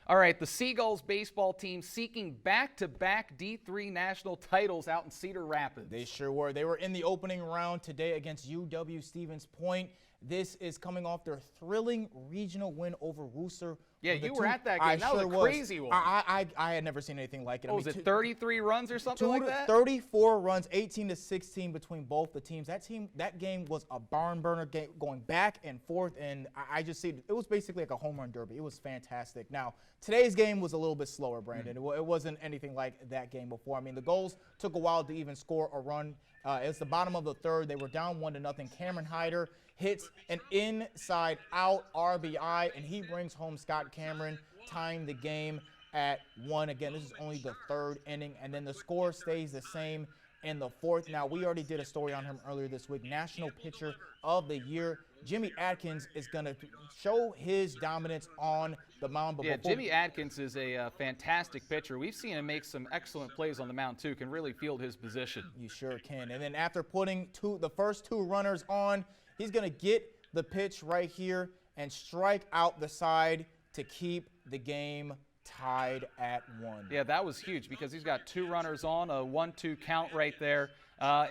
All right, the Seagulls baseball team seeking back-to-back D3 national titles out in Cedar Rapids. They sure were. They were in the opening round today against UW-Stevens Point. This is coming off their thrilling regional win over Wooster. Yeah, you were at that game. That was a crazy one. I had never seen anything like it. What was it, 33 runs or something like that? 34 runs, 18-16 between both the teams. That game was a barn burner game, going back and forth, and I just see it was basically like a home run derby. It was fantastic. Now, today's game was a little bit slower, Brandon. It wasn't anything like that game before. I mean, the goals took a while to even score a run. It's the bottom of the third. They were down 1-0. Cameron Hyder hits an inside-out RBI, and he brings home Scott Cameron, tying the game at 1. Again, this is only the third inning, and then the score stays the same in the fourth. Now, we already did a story on him earlier this week. National Pitcher of the Year. Jimmy Atkins is going to show his dominance on the mound. But yeah, Jimmy Atkins is a fantastic pitcher. We've seen him make some excellent plays on the mound, too. Can really field his position. You sure can. And then after putting the first two runners on, he's going to get the pitch right here and strike out the side to keep the game tied at 1. Yeah, that was huge because he's got two runners on, a 1-2 count right there.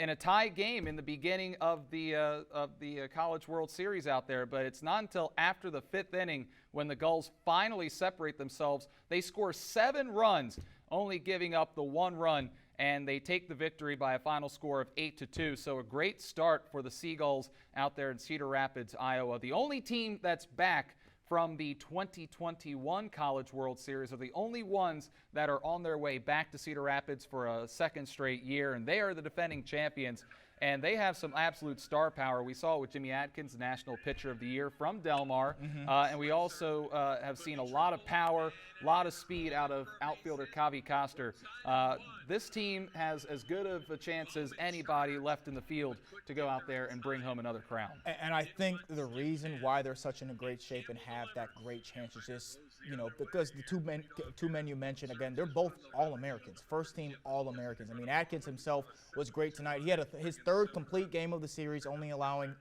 In a tie game in the beginning of the College World Series out there, but it's not until after the 5th inning when the Gulls finally separate themselves. They score 7 runs, only giving up the 1 run, and they take the victory by a final score of 8-2. So a great start for the Seagulls out there in Cedar Rapids, Iowa. The only team that's back from the 2021 College World Series are the only ones that are on their way back to Cedar Rapids for a second straight year, and they are the defending champions. And they have some absolute star power. We saw it with Jimmy Atkins, National Pitcher of the Year from Delmar. And we also have seen a lot of power, a lot of speed out of outfielder Kavi Koster. This team has as good of a chance as anybody left in the field to go out there and bring home another crown. And I think the reason why they're such in a great shape and have that great chance is just, because the two men you mentioned, again, they're both All-Americans, first-team All-Americans. I mean, Atkins himself was great tonight. He had his third complete game of the series, only allowing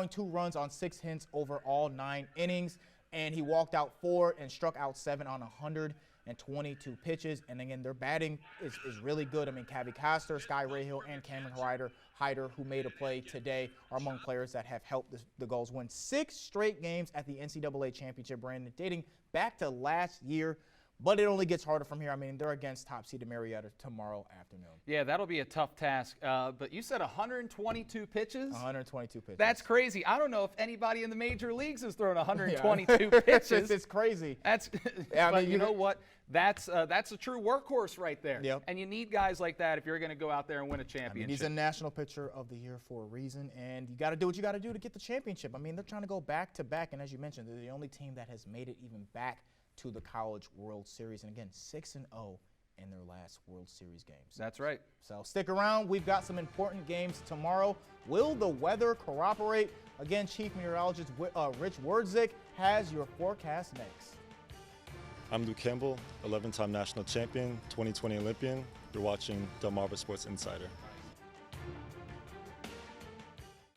2 runs on 6 hits over all 9 innings, and he walked out 4 and struck out 7 on 122 pitches. And again, their batting is really good. I mean, Kavi Koster, Sky Rahill, and Cameron Hyder, who made a play today, are among players that have helped the Gulls win 6 straight games at the NCAA Championship, Brandon, dating back to last year. But it only gets harder from here. I mean, they're against top-seeded Marietta tomorrow afternoon. Yeah, that'll be a tough task. But you said 122 pitches? 122 pitches. That's crazy. I don't know if anybody in the major leagues has thrown 122 pitches. It's crazy. But you know what? That's a true workhorse right there. Yep. And you need guys like that if you're going to go out there and win a championship. I mean, he's a National Pitcher of the Year for a reason, and you got to do what you got to do to get the championship. I mean, they're trying to go back-to-back, and as you mentioned, they're the only team that has made it even back to the College World Series, and again, 6-0 in their last World Series games. That's right. So stick around. We've got some important games tomorrow. Will the weather cooperate? Again, Chief Meteorologist Rich Wardzik has your forecast next. I'm Luke Campbell, 11-time national champion, 2020 Olympian. You're watching Delmarva Sports Insider.